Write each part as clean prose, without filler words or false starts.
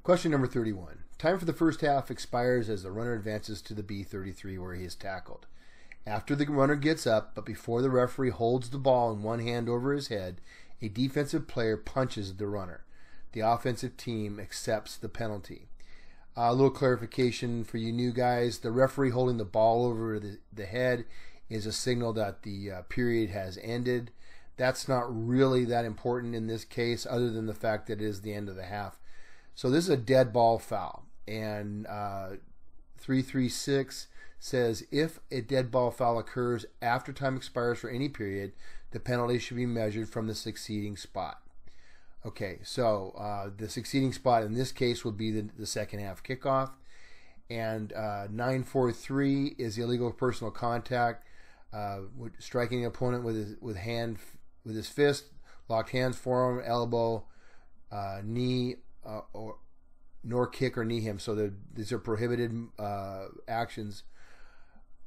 Question number 31. Time for the first half expires as the runner advances to the B33 where he is tackled. After the runner gets up, but before the referee holds the ball in one hand over his head, a defensive player punches the runner. The offensive team accepts the penalty. A little clarification for you new guys. The referee holding the ball over the head is a signal that the period has ended. That's not really that important in this case, other than the fact that it is the end of the half. So this is a dead ball foul. And 336 says if a dead ball foul occurs after time expires for any period, the penalty should be measured from the succeeding spot. Okay, so the succeeding spot in this case would be the second half kickoff. And 943 is illegal personal contact, striking an opponent with his fist, locked hands, forearm, elbow, knee, nor kick or knee him. So these are prohibited actions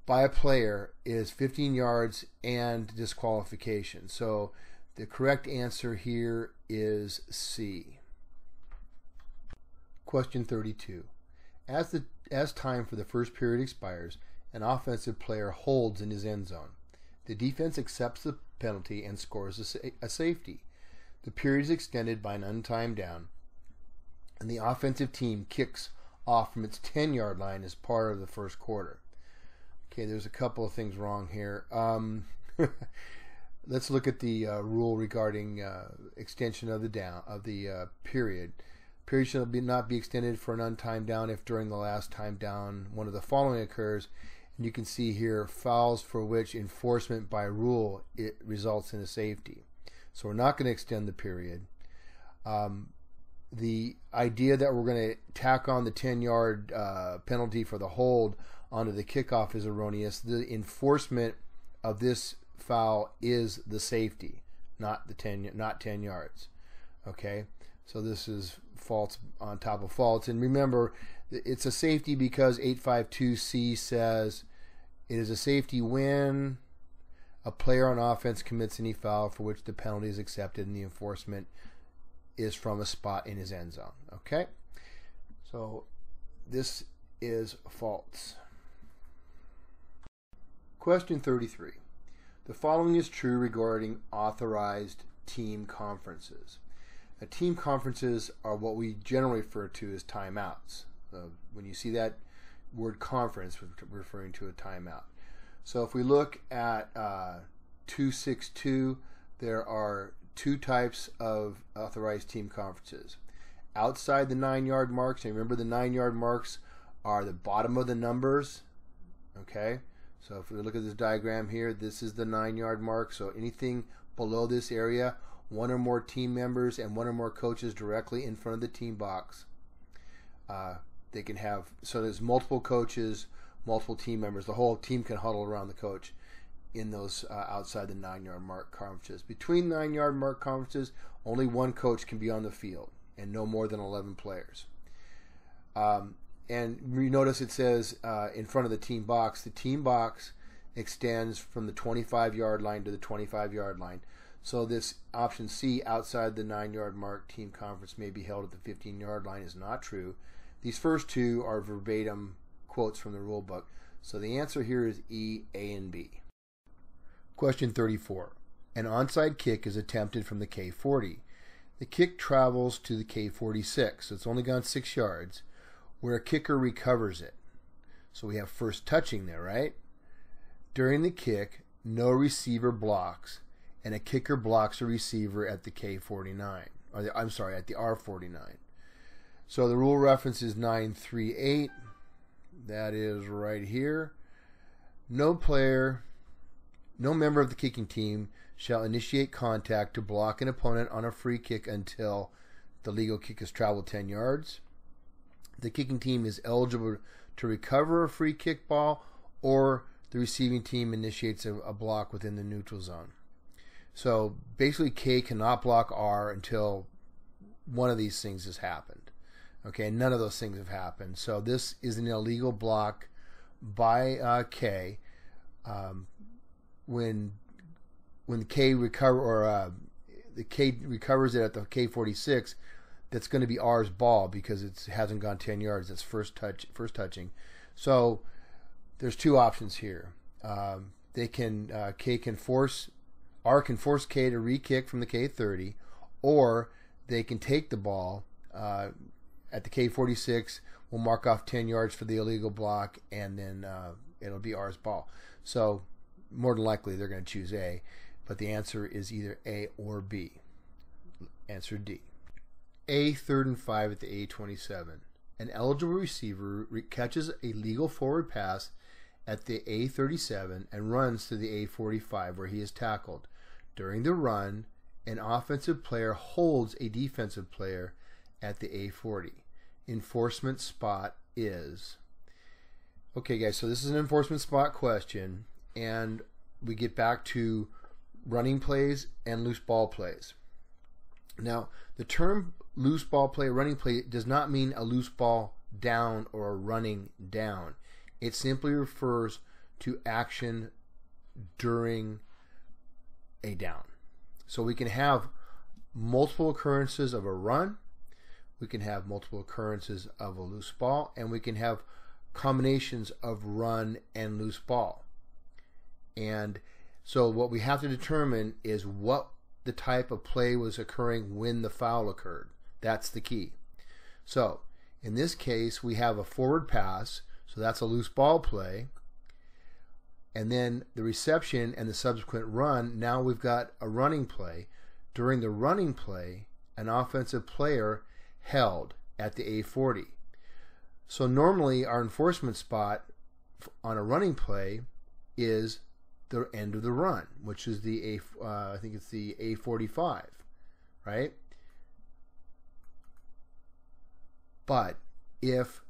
by a player, is 15 yards and disqualification. So the correct answer here is C. Question 32. As time for the first period expires, an offensive player holds in his end zone. The defense accepts the penalty and scores a safety. The period is extended by an untimed down, and the offensive team kicks off from its 10-yard line as part of the first quarter. Okay, there's a couple of things wrong here. Let's look at the rule regarding extension of the period. Period shall not be extended for an untimed down if during the last time down one of the following occurs. And you can see here fouls for which enforcement by rule it results in a safety. So we're not going to extend the period. The idea that we're going to tack on the 10-yard penalty for the hold onto the kickoff is erroneous. The enforcement of this foul is the safety, not 10 yards. Okay, so this is faults on top of faults. And remember, it's a safety because 852C says it is a safety when a player on offense commits any foul for which the penalty is accepted and the enforcement is from a spot in his end zone. Okay, so this is false. Question 33. The following is true regarding authorized team conferences. Now, team conferences are what we generally refer to as timeouts. When you see that word conference, we're referring to a timeout. So if we look at 262, there are two types of authorized team conferences. Outside the 9-yard marks, and remember the 9-yard marks are the bottom of the numbers. Okay, so if we look at this diagram here, this is the 9-yard mark. So anything below this area, one or more team members and one or more coaches directly in front of the team box. They can have, so there's multiple coaches, multiple team members. The whole team can huddle around the coach in those outside the 9-yard mark conferences. Between 9-yard mark conferences, only one coach can be on the field and no more than 11 players. And you notice it says in front of the team box. The team box extends from the 25-yard line to the 25-yard line. So this option C, outside the 9-yard mark team conference may be held at the 15-yard line, is not true. These first two are verbatim quotes from the rule book. So the answer here is E, A, and B. Question 34. An onside kick is attempted from the K40. The kick travels to the K46, so it's only gone 6 yards, where a kicker recovers it. So we have first touching there, right? During the kick, no receiver blocks, and a kicker blocks a receiver at the K49. At the R49. So the rule reference is 938. That is right here. No member of the kicking team shall initiate contact to block an opponent on a free kick until the legal kick has traveled 10 yards. The kicking team is eligible to recover a free kick ball, or the receiving team initiates a block within the neutral zone. So basically K cannot block R until one of these things has happened. Okay, none of those things have happened. So this is an illegal block by K. When the K recovers it at the K46, that's going to be R's ball because it hasn't gone 10 yards. That's first touching. So there's two options here. They can K can force R can force K to re-kick from the K30, or they can take the ball at the K46. We'll mark off 10 yards for the illegal block, and then it'll be R's ball. So more than likely they're going to choose A, but the answer is either A or B. Answer D. A 3rd and 5 at the A27. An eligible receiver catches a legal forward pass at the A37 and runs to the A45 where he is tackled. During the run, an offensive player holds a defensive player at the A40. Enforcement spot is... Okay, guys, so this is an enforcement spot question, and we get back to running plays and loose ball plays. Now, the term loose ball play, running play, does not mean a loose ball down or a running down. It simply refers to action during a down. So we can have multiple occurrences of a run, we can have multiple occurrences of a loose ball, and we can have combinations of run and loose ball. And so what we have to determine is what the type of play was occurring when the foul occurred. That's the key. So in this case, we have a forward pass, so that's a loose ball play. And then the reception and the subsequent run, now we've got a running play. During the running play, an offensive player held at the A40. So normally our enforcement spot on a running play is the end of the run, which is the I think it's the A45, right? But if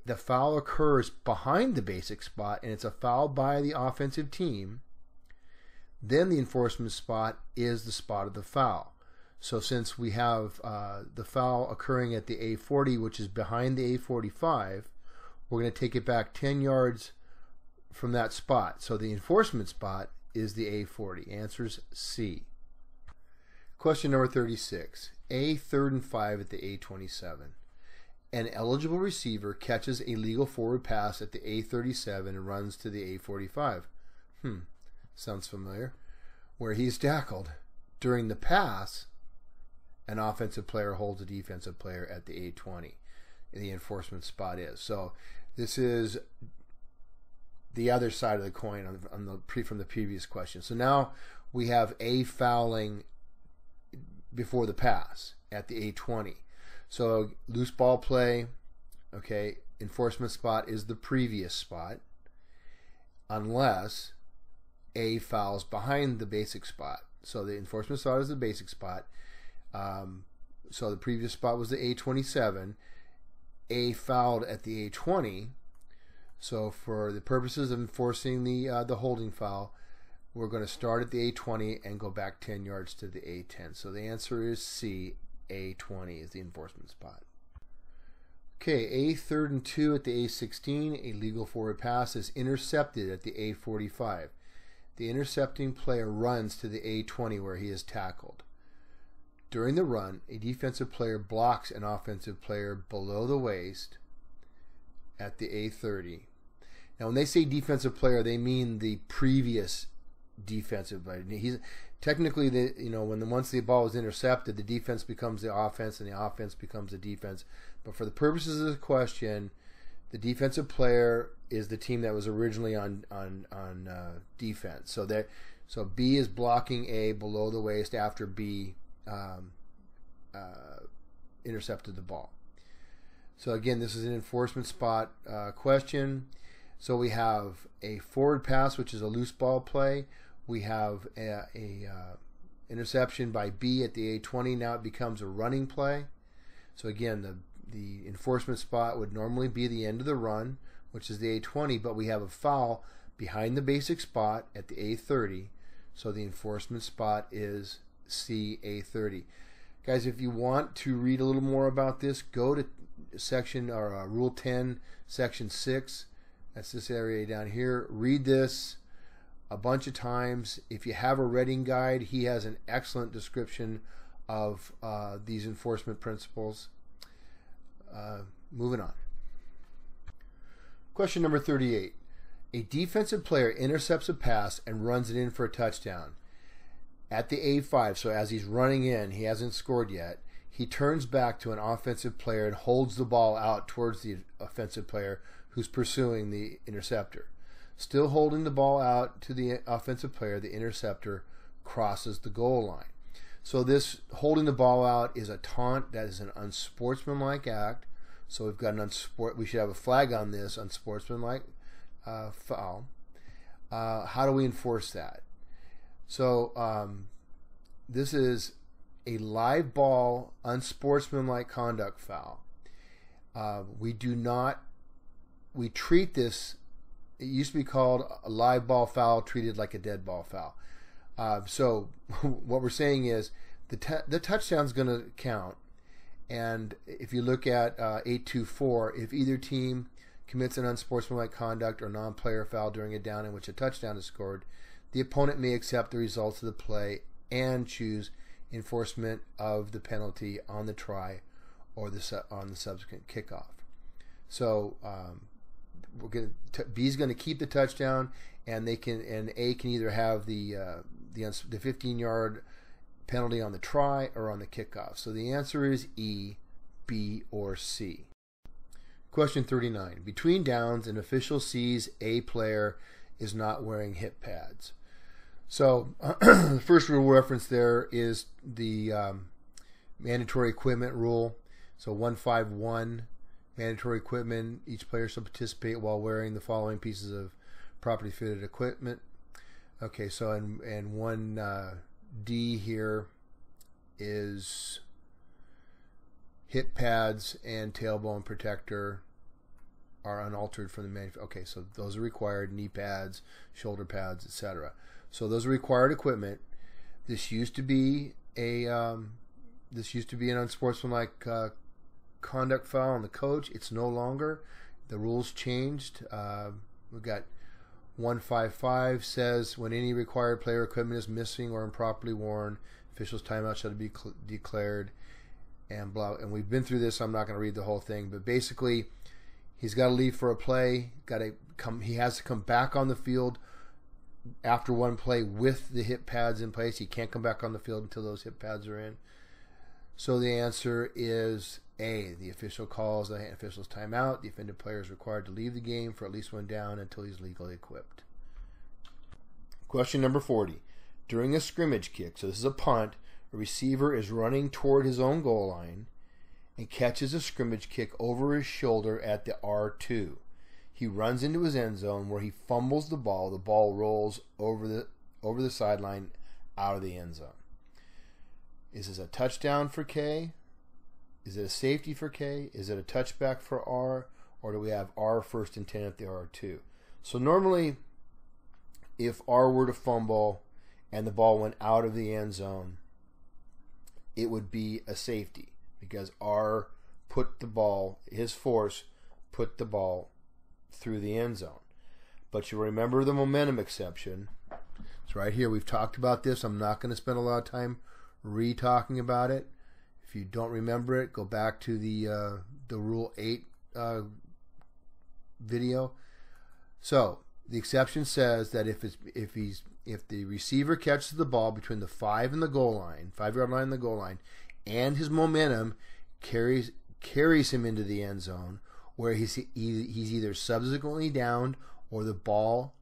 the foul occurs behind the basic spot and it's a foul by the offensive team, then the enforcement spot is the spot of the foul. So since we have the foul occurring at the A40, which is behind the A45, we're going to take it back 10 yards from that spot. So the enforcement spot is the A40. Answer's C. Question number 36. A 3rd and 5 at the A27. An eligible receiver catches a legal forward pass at the A37 and runs to the A45. Sounds familiar. Where he's tackled. During the pass, an offensive player holds a defensive player at the A20. The enforcement spot is. So this is the other side of the coin from the previous question. So now we have A fouling before the pass at the A20. So loose ball play, okay, enforcement spot is the previous spot unless A fouls behind the basic spot. So the enforcement spot is the basic spot. So the previous spot was the A27. A fouled at the A20. So for the purposes of enforcing the holding foul, we're going to start at the A20 and go back 10 yards to the A10. So the answer is C. A20 is the enforcement spot. Okay, A 3rd and 2 at the A16. A legal forward pass is intercepted at the A45. The intercepting player runs to the A20 where he is tackled. During the run, a defensive player blocks an offensive player below the waist at the A30. Now, when they say defensive player, they mean the previous defensive player. He's technically once the ball is intercepted, the defense becomes the offense and the offense becomes the defense. But for the purposes of the question, the defensive player is the team that was originally on defense. So B is blocking A below the waist after B intercepted the ball. So again, this is an enforcement spot question. So we have a forward pass, which is a loose ball play. We have a interception by B at the A20. Now it becomes a running play. So again, the enforcement spot would normally be the end of the run, which is the A20, but we have a foul behind the basic spot at the A30. So the enforcement spot is C, A30. Guys, if you want to read a little more about this, go to section or Rule 10, Section 6. That's this area down here. Read this a bunch of times. If you have a reading guide, he has an excellent description of these enforcement principles. Moving on. Question number 38. A defensive player intercepts a pass and runs it in for a touchdown. At the A5, so as he's running in, he hasn't scored yet, he turns back to an offensive player and holds the ball out towards the offensive player who's pursuing the interceptor. Still holding the ball out to the offensive player, the interceptor crosses the goal line. So this holding the ball out is a taunt. That is an unsportsmanlike act. So we've got we should have a flag on this unsportsmanlike foul. How do we enforce that? So this is a live ball unsportsmanlike conduct foul. We treat this, it used to be called a live ball foul treated like a dead ball foul. So what we're saying is the touchdown's going to count. And if you look at 824, if either team commits an unsportsmanlike conduct or non-player foul during a down in which a touchdown is scored, the opponent may accept the results of the play and choose enforcement of the penalty on the try or on the subsequent kickoff. So B is going to keep the touchdown, and A can either have the 15-yard penalty on the try or on the kickoff. So the answer is E, B, or C. Question 39. Between downs, an official sees a player is not wearing hip pads. So the first rule reference there is the mandatory equipment rule. So 151, mandatory equipment. Each player shall participate while wearing the following pieces of properly fitted equipment. Okay, so and 1D here is hip pads and tailbone protector are unaltered from the manufacturer. Okay, so those are required. Knee pads, shoulder pads, etc. So those are required equipment. This used to be an unsportsmanlike conduct foul on the coach. It's no longer. The rules changed. We've got 155 says when any required player equipment is missing or improperly worn, officials' timeout shall be declared. And blah. And we've been through this. So I'm not going to read the whole thing, but basically, he's got to leave for a play. He has to come back on the field after one play with the hip pads in place. He can't come back on the field until those hip pads are in. So the answer is A. The official calls the official's timeout. The offended player is required to leave the game for at least one down until he's legally equipped. Question number 40. During a scrimmage kick, so this is a punt, a receiver is running toward his own goal line and catches a scrimmage kick over his shoulder at the R2. He runs into his end zone where he fumbles the ball. The ball rolls over the sideline out of the end zone. Is this a touchdown for K? Is it a safety for K? Is it a touchback for R? Or do we have R first and 10 at the R2? So normally, if R were to fumble and the ball went out of the end zone, it would be a safety because R put the ball, his force put the ball through the end zone. But you remember the momentum exception. It's right here. We've talked about this. I'm not going to spend a lot of time re-talking about it. If you don't remember it, go back to the Rule 8 video. So the exception says that if the receiver catches the ball between the 5 and the goal line, 5-yard line and the goal line, and his momentum carries him into the end zone, where he's either subsequently downed or the ball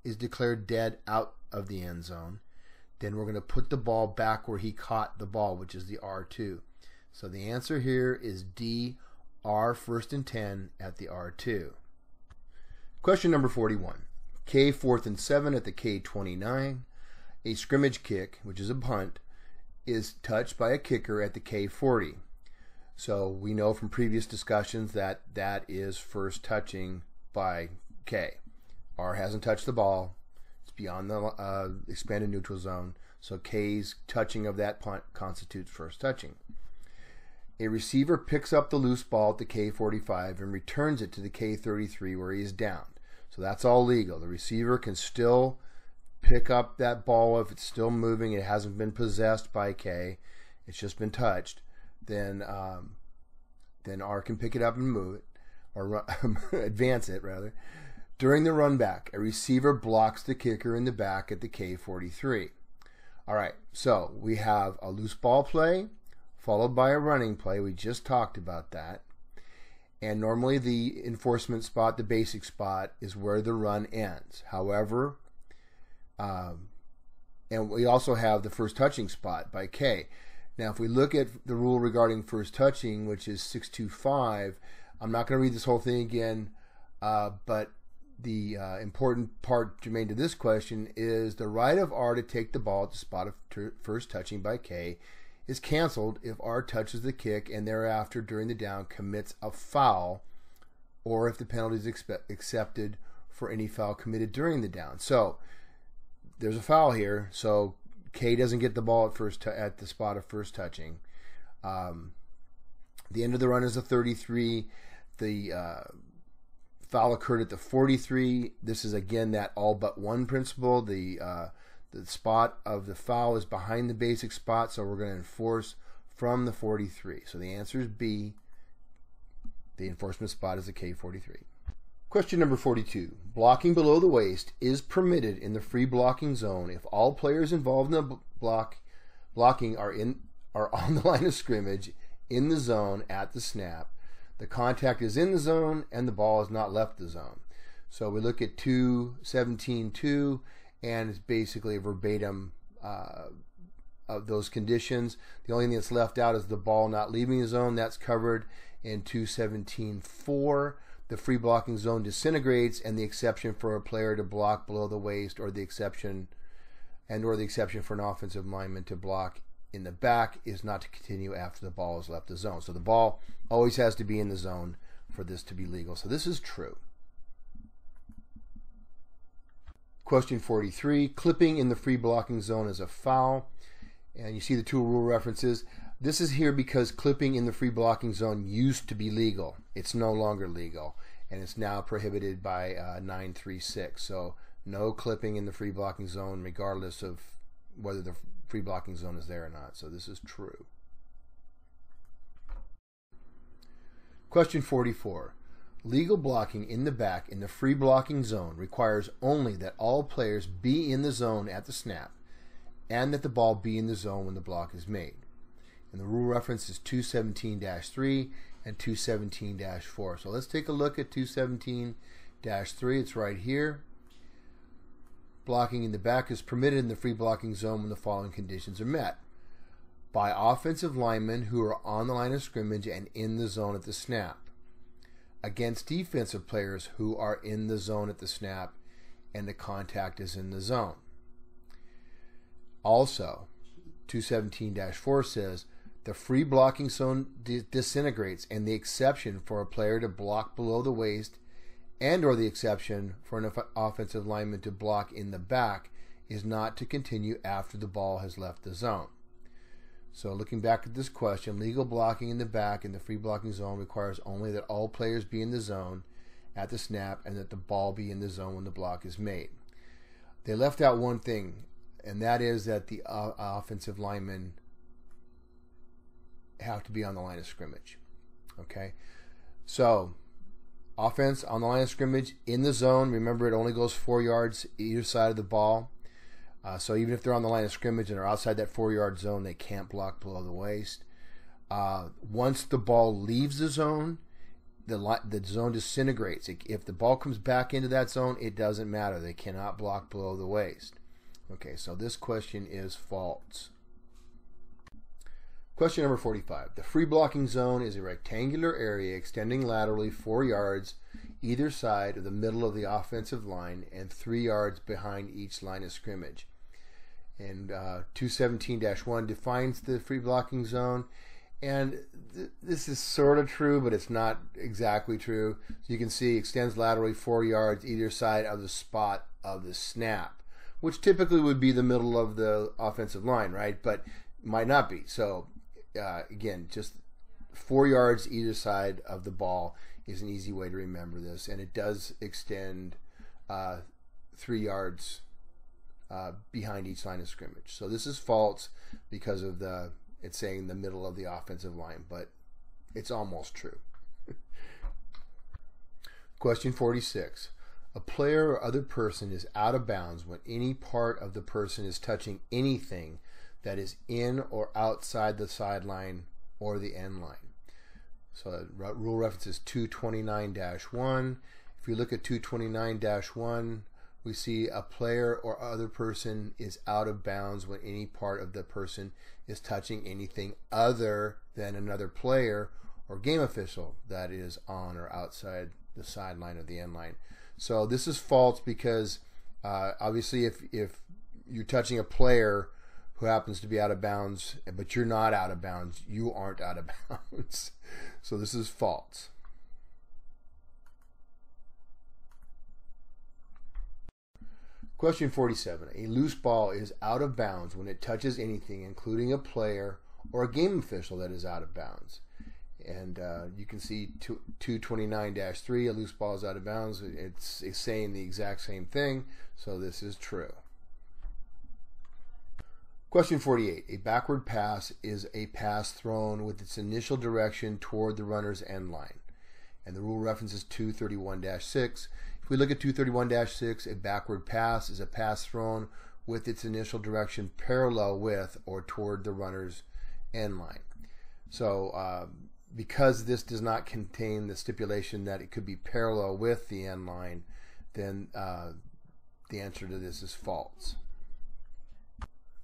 is declared dead out of the end zone, then we're going to put the ball back where he caught the ball, which is the R2. So the answer here is D, R first and 10 at the R2. Question number 41. K 4th and 7 at the K29. A scrimmage kick, which is a punt, is touched by a kicker at the K40. So we know from previous discussions that that is first touching by K. R hasn't touched the ball. It's beyond the expanded neutral zone. So K's touching of that punt constitutes first touching. A receiver picks up the loose ball at the K45 and returns it to the K33 where he is downed. So that's all legal. The receiver can still pick up that ball if it's still moving. It hasn't been possessed by K. it's just been touched, then R can pick it up and move it, or advance it rather. During the run back, a receiver blocks the kicker in the back at the K43. All right, so we have a loose ball play followed by a running play. We just talked about that. And normally the enforcement spot, the basic spot, is where the run ends. However, and we also have the first touching spot by K. Now, if we look at the rule regarding first touching, which is 625, I'm not going to read this whole thing again, but the important part germane to this question is the right of R to take the ball at the spot of first touching by K is canceled if R touches the kick and thereafter during the down commits a foul, or if the penalty is accepted for any foul committed during the down. So there's a foul here, so K doesn't get the ball at the spot of first touching. The end of the run is a 33. The foul occurred at the 43. This is again that all but one principle. The spot of the foul is behind the basic spot, so we're going to enforce from the 43. So the answer is B. The enforcement spot is the K43. Question number 42. Blocking below the waist is permitted in the free blocking zone if all players involved in the blocking are on the line of scrimmage in the zone at the snap. The contact is in the zone and the ball has not left the zone. So we look at 2:17:2, and it's basically a verbatim of those conditions. The only thing that's left out is the ball not leaving the zone. That's covered in 2:17:4. The free blocking zone disintegrates, and the exception for a player to block below the waist, or the exception for an offensive lineman to block in the back, is not to continue after the ball has left the zone. So the ball always has to be in the zone for this to be legal. So this is true. Question 43. Clipping in the free blocking zone is a foul. And you see the two rule references. This is here because clipping in the free blocking zone used to be legal. It's no longer legal, and it's now prohibited by 936. So no clipping in the free blocking zone, regardless of whether the free blocking zone is there or not. So this is true. Question 44. Legal blocking in the back in the free blocking zone requires only that all players be in the zone at the snap and that the ball be in the zone when the block is made. And the rule reference is 217-3 and 217-4. So let's take a look at 217-3. It's right here. Blocking in the back is permitted in the free blocking zone when the following conditions are met: by offensive linemen who are on the line of scrimmage and in the zone at the snap, against defensive players who are in the zone at the snap and the contact is in the zone. Also, 217-4 says the free blocking zone disintegrates, and the exception for a player to block below the waist and or the exception for an offensive lineman to block in the back is not to continue after the ball has left the zone. So looking back at this question, legal blocking in the back in the free blocking zone requires only that all players be in the zone at the snap and that the ball be in the zone when the block is made. They left out one thing, and that is that the offensive linemen have to be on the line of scrimmage. Okay? So, offense on the line of scrimmage in the zone. Remember, it only goes 4 yards either side of the ball. So even if they're on the line of scrimmage and are outside that 4-yard zone, they can't block below the waist. Once the ball leaves the zone, the zone disintegrates. If the ball comes back into that zone, it doesn't matter. They cannot block below the waist. Okay, so this question is false. Question number 45. The free blocking zone is a rectangular area extending laterally 4 yards either side of the middle of the offensive line and 3 yards behind each line of scrimmage. And 217-1 defines the free blocking zone. And this is sort of true, but it's not exactly true. So you can see extends laterally 4 yards either side of the spot of the snap, which typically would be the middle of the offensive line, right? But might not be. So again, just 4 yards either side of the ball is an easy way to remember this, and it does extend 3 yards behind each line of scrimmage. So this is false because of the It's saying the middle of the offensive line, but it's almost true. Question 46. A player or other person is out of bounds when any part of the person is touching anything that is in or outside the sideline or the end line. So rule reference is 229-1. If you look at 229-1, we see a player or other person is out of bounds when any part of the person is touching anything other than another player or game official that is on or outside the sideline or the end line. So this is false because obviously if you're touching a player who happens to be out of bounds, but you're not out of bounds, you aren't out of bounds. So this is false. Question 47. A loose ball is out of bounds when it touches anything, including a player or a game official that is out of bounds. And you can see 229-3, a loose ball is out of bounds. It's saying the exact same thing, so this is true. Question 48. A backward pass is a pass thrown with its initial direction toward the runner's end line. And the rule reference is 231-6. If we look at 231-6, a backward pass is a pass thrown with its initial direction parallel with or toward the runner's end line. So because this does not contain the stipulation that it could be parallel with the end line, then the answer to this is false.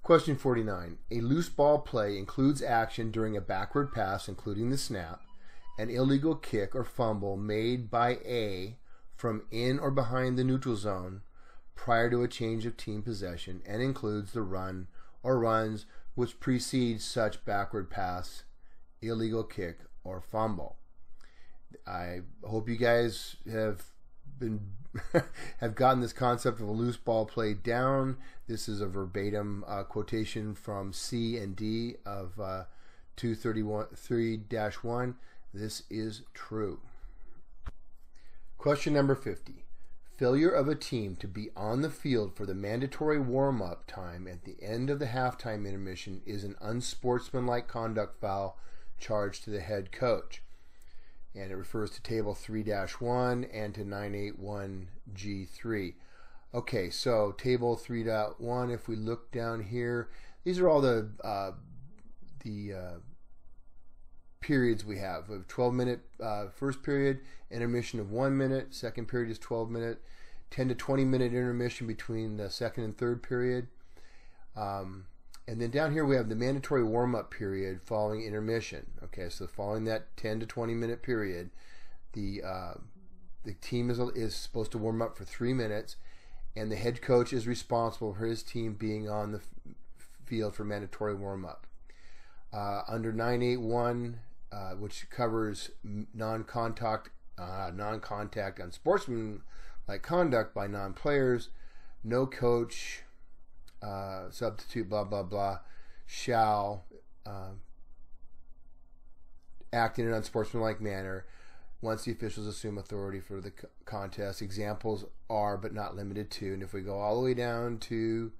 Question 49. A loose ball play includes action during a backward pass, including the snap, an illegal kick or fumble made by A from in or behind the neutral zone prior to a change of team possession, and includes the run or runs which precede such backward pass, illegal kick, or fumble. I hope you guys have gotten this concept of a loose ball play down. This is a verbatim quotation from C and D of 231-3-1. This is true. Question number 50. Failure of a team to be on the field for the mandatory warm-up time at the end of the halftime intermission is an unsportsmanlike conduct foul charged to the head coach. And it refers to Table 3-1 and to 981G3. Okay, so Table 3.1, if we look down here, these are all the periods we have. We have 12-minute first period, intermission of 1 minute, second period is 12-minute, 10 to 20-minute intermission between the second and third period. And then down here we have the mandatory warm-up period following intermission. Okay, so following that 10 to 20-minute period, the team is supposed to warm up for 3 minutes, and the head coach is responsible for his team being on the field for mandatory warm-up. Under 981, which covers non-contact, unsportsmanlike conduct by non-players, no coach, substitute, blah, blah, blah, shall act in an unsportsmanlike manner once the officials assume authority for the contest. Examples are, but not limited to, and if we go all the way down to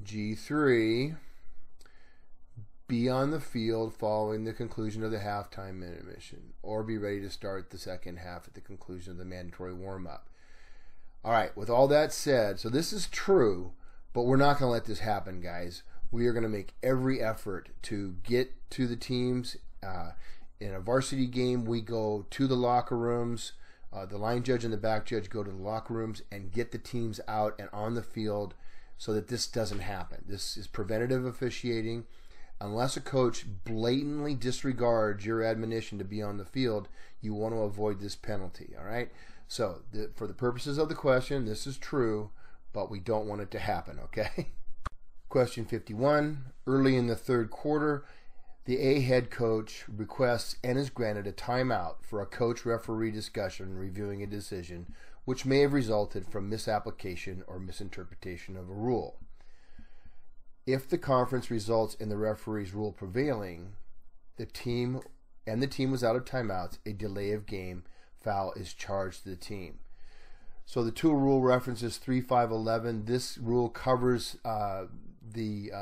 G3, be on the field following the conclusion of the halftime intermission, or be ready to start the second half at the conclusion of the mandatory warm-up. All right, with all that said, so this is true, but we're not going to let this happen, guys. We are going to make every effort to get to the teams. In a varsity game, we go to the locker rooms. The line judge and the back judge go to the locker rooms and get the teams out and on the field so that this doesn't happen. This is preventative officiating. Unless a coach blatantly disregards your admonition to be on the field, you want to avoid this penalty, all right? So for the purposes of the question, this is true, but we don't want it to happen, okay? Question 51. Early in the third quarter, the A head coach requests and is granted a timeout for a coach-referee discussion reviewing a decision which may have resulted from misapplication or misinterpretation of a rule. If the conference results in the referee's rule prevailing, the team was out of timeouts, a delay of game foul is charged to the team. So the two rule references 3-5-11. This rule covers the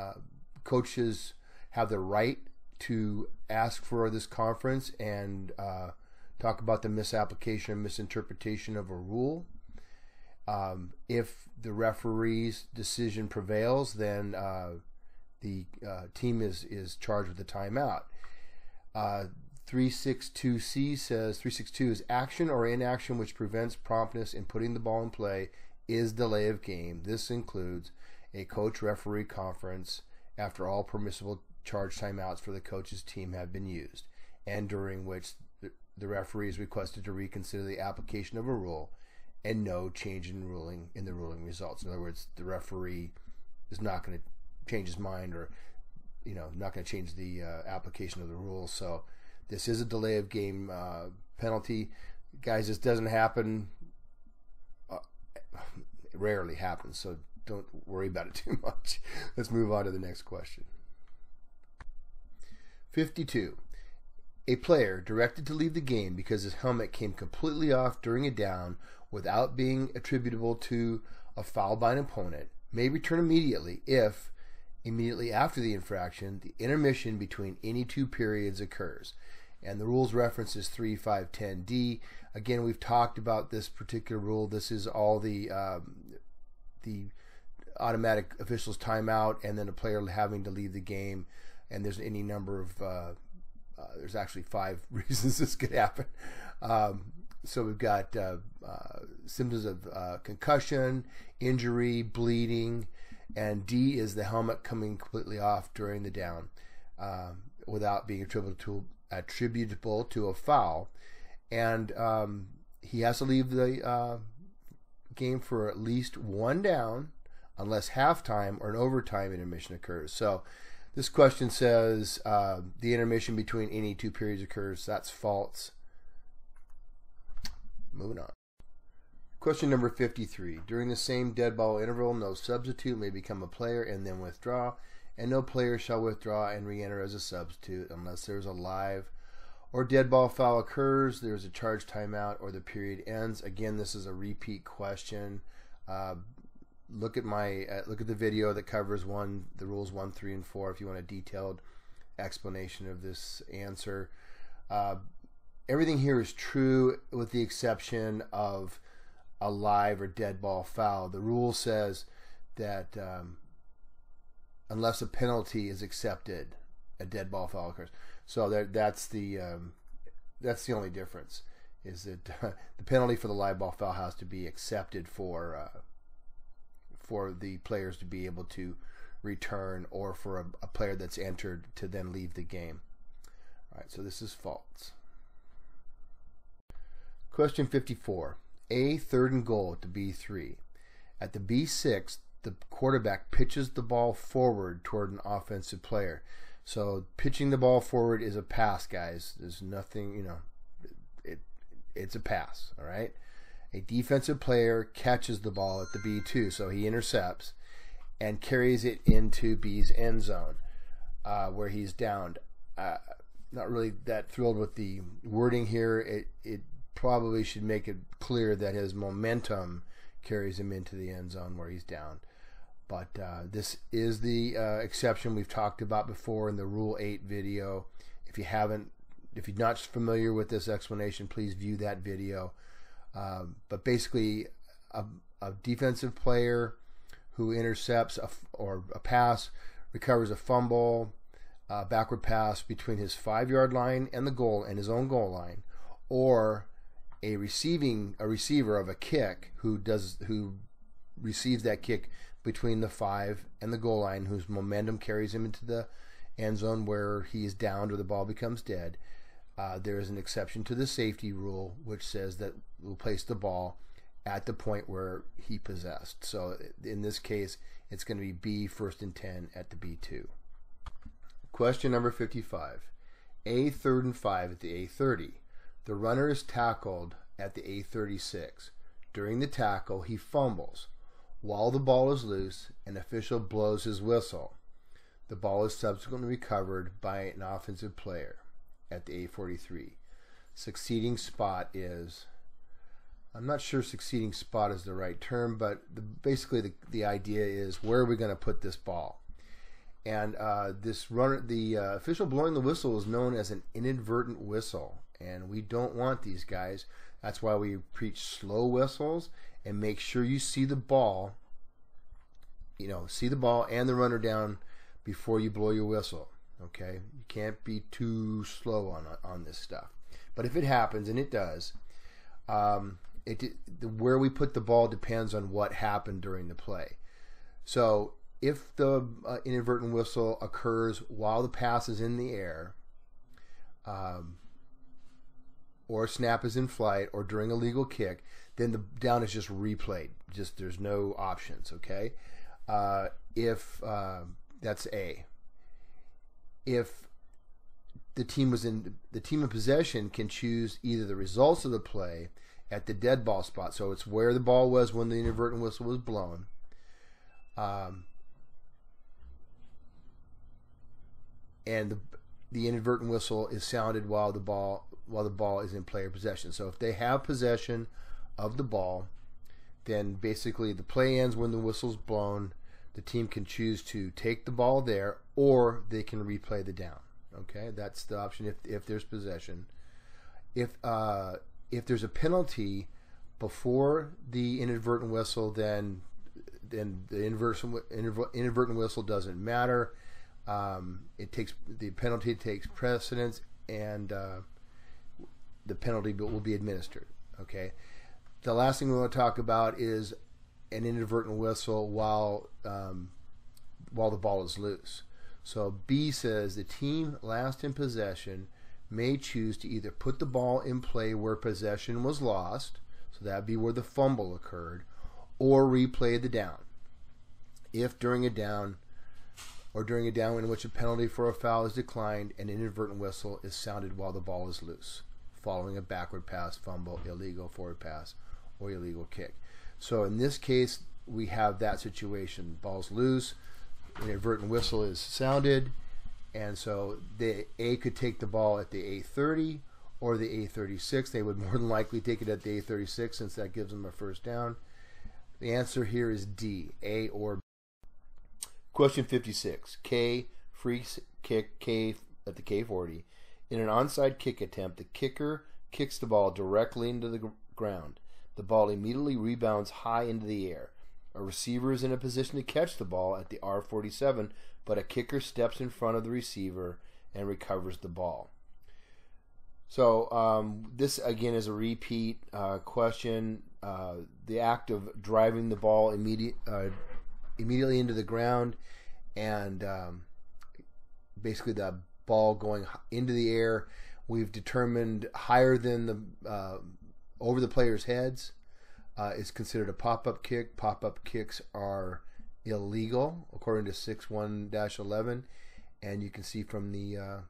coach's have the right to ask for this conference and talk about the misapplication or misinterpretation of a rule. If the referee's decision prevails, then the team is charged with a timeout. 362C says 362 is action or inaction which prevents promptness in putting the ball in play is delay of game. This includes a coach-referee conference after all permissible charge timeouts for the coach's team have been used, and during which the referee is requested to reconsider the application of a rule and no change in the ruling results. In other words, the referee is not going to change his mind, or not going to change the application of the rule. So this is a delay of game penalty. Guys, this doesn't happen. It rarely happens, so don't worry about it too much. Let's move on to the next question. 52. A player directed to leave the game because his helmet came completely off during a down without being attributable to a foul by an opponent may return immediately if, immediately after the infraction, the intermission between any two periods occurs. And the rules reference is 3510D. Again, we've talked about this particular rule. This is all the automatic officials timeout and then a player having to leave the game. And there's any number of, there's actually 5 reasons this could happen. So we've got symptoms of concussion, injury, bleeding, and D is the helmet coming completely off during the down without being attributable to a foul. And he has to leave the game for at least one down unless halftime or an overtime intermission occurs. So this question says the intermission between any two periods occurs. That's false. Moving on. Question number 53. During the same dead ball interval, no substitute may become a player and then withdraw, and no player shall withdraw and re-enter as a substitute unless there's a live or dead ball foul occurs, there's a charge timeout, or the period ends. Again, this is a repeat question. Look at the video that covers the rules 1, 3, and 4 if you want a detailed explanation of this answer. Everything here is true with the exception of a live or dead ball foul. The rule says that unless a penalty is accepted, a dead ball foul occurs. So that's the only difference, is that the penalty for the live ball foul has to be accepted for the players to be able to return, or for a player that's entered to then leave the game. All right, so this is false. Question 54. A, third and goal at the B3. At the B6, the quarterback pitches the ball forward toward an offensive player. So pitching the ball forward is a pass, guys. There's nothing, it's a pass, all right? A defensive player catches the ball at the B2, so he intercepts and carries it into B's end zone where he's downed. Not really that thrilled with the wording here. It probably should make it clear that his momentum carries him into the end zone where he's down. But this is the exception we've talked about before in the Rule 8 video. If you're not familiar with this explanation, please view that video. But basically, a defensive player who intercepts a pass, recovers a fumble, backward pass between his 5-yard line and the goal and his own goal line, or a receiver of a kick who receives that kick between the 5 and the goal line, whose momentum carries him into the end zone where he is downed or the ball becomes dead. There is an exception to the safety rule, which says that we'll place the ball at the point where he possessed. So in this case, it's going to be B, 1st and 10 at the B2. Question number 55. A, 3rd and 5 at the A30. The runner is tackled at the A36. During the tackle, he fumbles. While the ball is loose, an official blows his whistle. The ball is subsequently recovered by an offensive player at the A43. Succeeding spot is, I'm not sure succeeding spot is the right term, but basically the idea is, where are we going to put this ball? And the official blowing the whistle is known as an inadvertent whistle, and we don't want these guys. That's why we preach slow whistles and make sure you see the ball. See the ball and the runner down before you blow your whistle. Okay, you can't be too slow on this stuff. But if it happens, and it does, where we put the ball depends on what happened during the play. So if the inadvertent whistle occurs while the pass is in the air, or snap is in flight, or during a legal kick, then the down is just replayed. There's no options. Okay, if that's A. If the team in possession can choose either the results of the play at the dead ball spot, so it's where the ball was when the inadvertent whistle was blown. And the inadvertent whistle is sounded while the ball is in player possession. So if they have possession of the ball, then basically the play ends when the whistle's blown. The team can choose to take the ball there, or they can replay the down. Okay, that's the option if there's possession. If there's a penalty before the inadvertent whistle, then the inadvertent whistle doesn't matter. The penalty takes precedence, and the penalty will be administered. Okay. The last thing we want to talk about is an inadvertent whistle while the ball is loose. So B says the team last in possession may choose to either put the ball in play where possession was lost, so that'd be where the fumble occurred, or replay the down. If during a down in which a penalty for a foul is declined, an inadvertent whistle is sounded while the ball is loose, following a backward pass, fumble, illegal forward pass, or illegal kick. So in this case, we have that situation. Ball's loose, inadvertent whistle is sounded, and so the A could take the ball at the A30 or the A36. They would more than likely take it at the A36 since that gives them a first down. The answer here is D, A or B. Question 56. K, free kick K at the K40. In an onside kick attempt, the kicker kicks the ball directly into the ground. The ball immediately rebounds high into the air. A receiver is in a position to catch the ball at the R47, but a kicker steps in front of the receiver and recovers the ball. So this again is a repeat question. The act of driving the ball immediately into the ground, and basically the ball going into the air. We've determined higher than the over the players' heads is considered a pop-up kick. Pop-up kicks are illegal according to 6.1-11, and you can see from the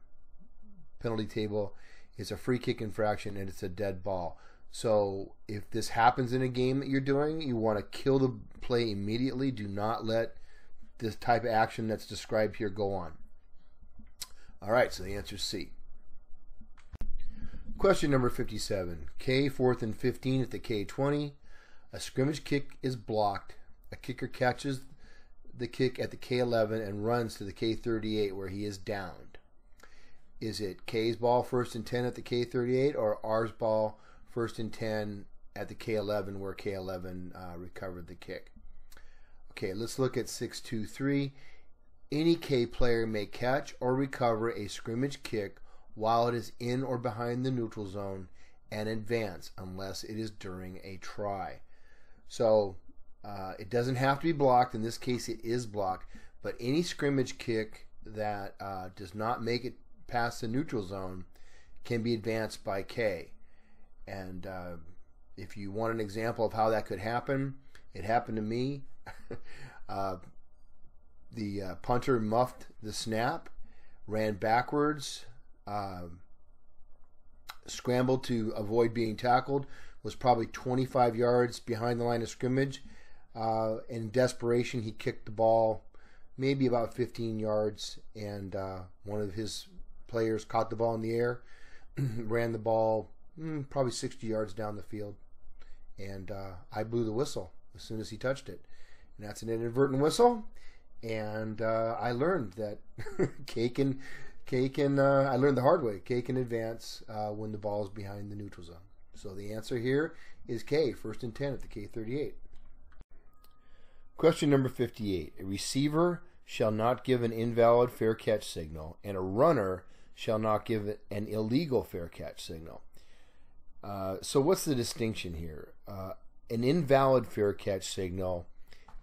penalty table it's a free kick infraction and it's a dead ball. So if this happens in a game that you're doing, you want to kill the play immediately. Do not let this type of action that's described here go on. All right, so the answer is C. Question number 57. K, 4th and 15 at the K20. A scrimmage kick is blocked. A kicker catches the kick at the K11 and runs to the K38 where he is downed. Is it K's ball 1st and 10 at the K38 or R's ball 1st and 10 at the K11 where K11 recovered the kick? Okay, let's look at 6.2.3. Any K player may catch or recover a scrimmage kick while it is in or behind the neutral zone and advance unless it is during a try. So it doesn't have to be blocked. In this case, it is blocked. But any scrimmage kick that does not make it past the neutral zone can be advanced by K. And if you want an example of how that could happen, it happened to me. The punter muffed the snap, ran backwards, scrambled to avoid being tackled, was probably 25 yards behind the line of scrimmage. In desperation, he kicked the ball maybe about 15 yards, and one of his players caught the ball in the air, ran the ball probably 60 yards down the field, and I blew the whistle as soon as he touched it. And that's an inadvertent whistle, And I learned that K can I learned the hard way. K can advance when the ball is behind the neutral zone. So the answer here is K, 1st and 10 at the K38. Question number 58. A receiver shall not give an invalid fair catch signal, and a runner shall not give an illegal fair catch signal. So what's the distinction here? An invalid fair catch signal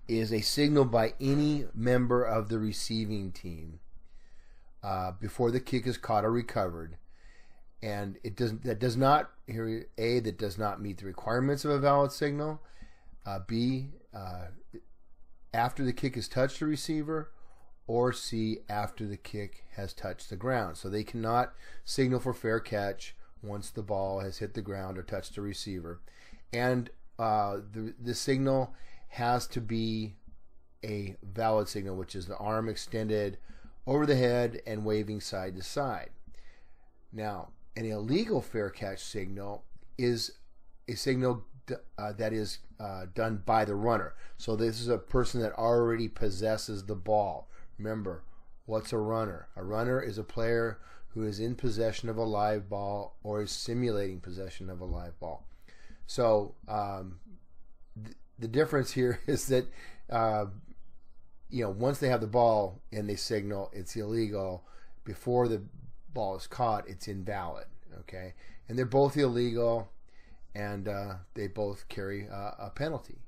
is a signal by any member of the receiving team before the kick is caught or recovered, and that does not meet the requirements of a valid signal. B, after the kick has touched the receiver, or C, after the kick has touched the ground. So they cannot signal for fair catch once the ball has hit the ground or touched the receiver. And the signal has to be a valid signal, which is the arm extended over the head and waving side to side. Now, an illegal fair catch signal is a signal that is done by the runner. So this is a person that already possesses the ball. Remember, what's a runner? A runner is a player who is in possession of a live ball or is simulating possession of a live ball. So the difference here is that once they have the ball and they signal, it's illegal. Before the ball is caught, it's invalid. Okay, and they're both illegal, and they both carry a penalty.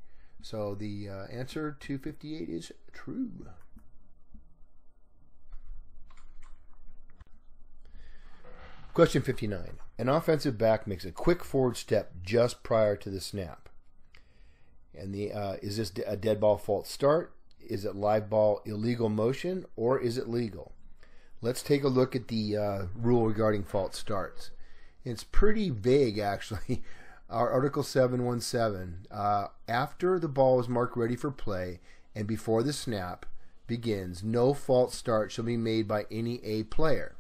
So the answer to 58 is true. Question 59. An offensive back makes a quick forward step just prior to the snap. And is this a dead ball false start? Is it live ball illegal motion, or is it legal? Let's take a look at the rule regarding false starts. It's pretty vague, actually. Article 717. After the ball is marked ready for play and before the snap begins, no false start shall be made by any A player.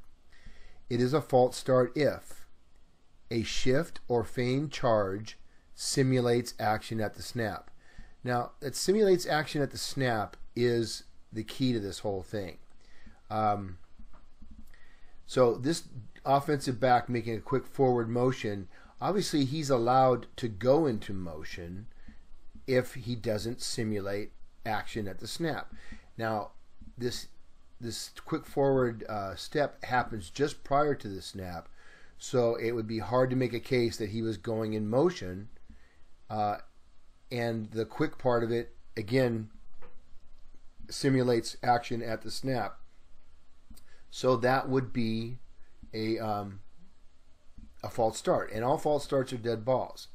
It is a false start if a shift or feigned charge simulates action at the snap. Now, that simulates action at the snap is the key to this whole thing. So this offensive back making a quick forward motion, obviously he's allowed to go into motion if he doesn't simulate action at the snap. Now, this quick forward step happens just prior to the snap, so it would be hard to make a case that he was going in motion, and the quick part of it, again, simulates action at the snap. So that would be a false start, and all false starts are dead balls.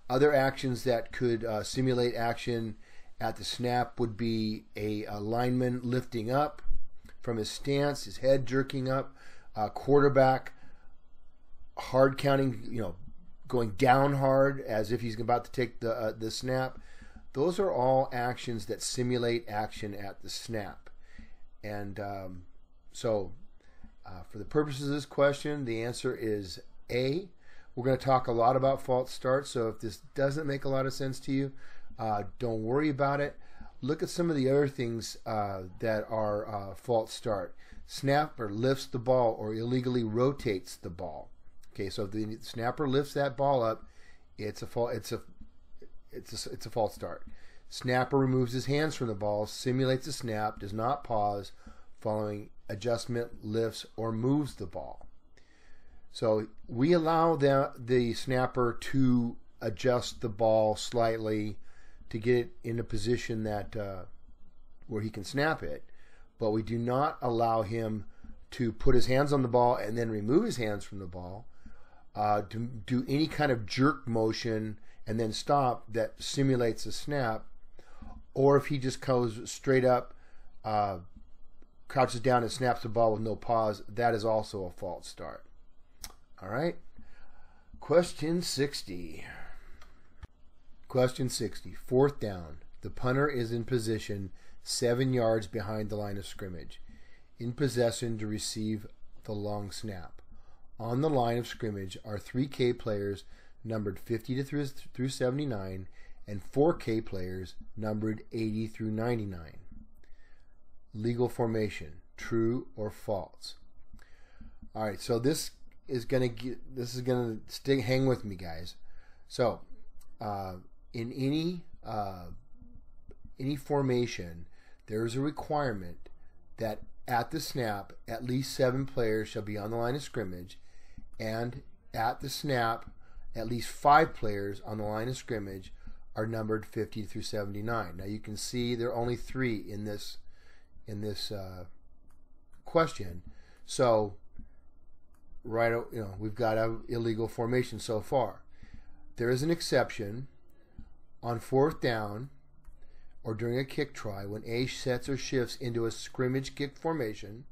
Other actions that could simulate action at the snap would be a lineman lifting up from his stance, his head jerking up, quarterback hard counting, going down hard as if he's about to take the snap. Those are all actions that simulate action at the snap. And so for the purposes of this question, the answer is A. We're going to talk a lot about false starts, so if this doesn't make a lot of sense to you, don't worry about it. Look at some of the other things that are false start. Snapper lifts the ball or illegally rotates the ball. Okay, so if the snapper lifts that ball up, it's a false start. Snapper removes his hands from the ball, simulates a snap, does not pause, following adjustment, lifts, or moves the ball. So we allow the snapper to adjust the ball slightly to get it in a position that where he can snap it, but we do not allow him to put his hands on the ball and then remove his hands from the ball, to do any kind of jerk motion and then stop that simulates a snap, or if he just goes straight up, crouches down and snaps the ball with no pause, that is also a false start. All right. Question 60. Question 60. 4th down. The punter is in position 7 yards behind the line of scrimmage, in possession to receive the long snap. On the line of scrimmage are 3 K players numbered 50 through 79 and 4 K players numbered 80 through 99. legal formation, true or false. All right, so this is gonna hang with me, guys. So in any formation, there is a requirement that at the snap, at least 7 players shall be on the line of scrimmage, and at the snap, at least 5 players on the line of scrimmage are numbered 50 through 79. Now you can see there are only 3 in this question. So we've got an illegal formation so far. There is an exception on 4th down or during a kick try when A sets or shifts into a scrimmage kick formation.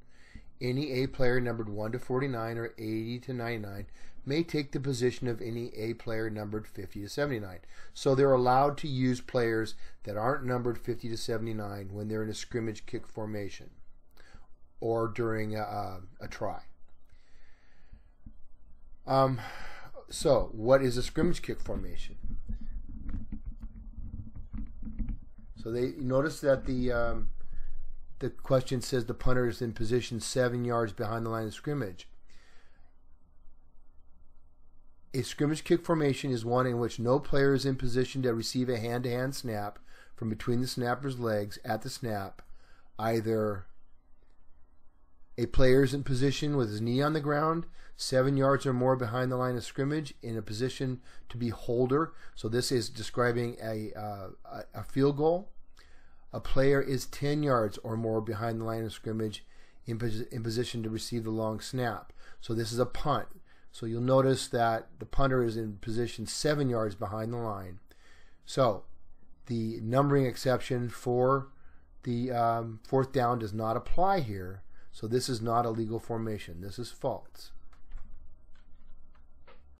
Any A player numbered 1 to 49 or 80 to 99 may take the position of any A player numbered 50 to 79. So they're allowed to use players that aren't numbered 50 to 79 when they're in a scrimmage kick formation or during a try. So what is a scrimmage kick formation? So they notice that the question says the punter is in position 7 yards behind the line of scrimmage. A scrimmage kick formation is one in which no player is in position to receive a hand-to-hand snap from between the snapper's legs at the snap. Either a player is in position with his knee on the ground, 7 yards or more behind the line of scrimmage, in a position to be holder. So this is describing a field goal. A player is 10 yards or more behind the line of scrimmage in position to receive the long snap. So this is a punt. So you'll notice that the punter is in position 7 yards behind the line. So the numbering exception for the 4th down does not apply here. So this is not a legal formation. This is false.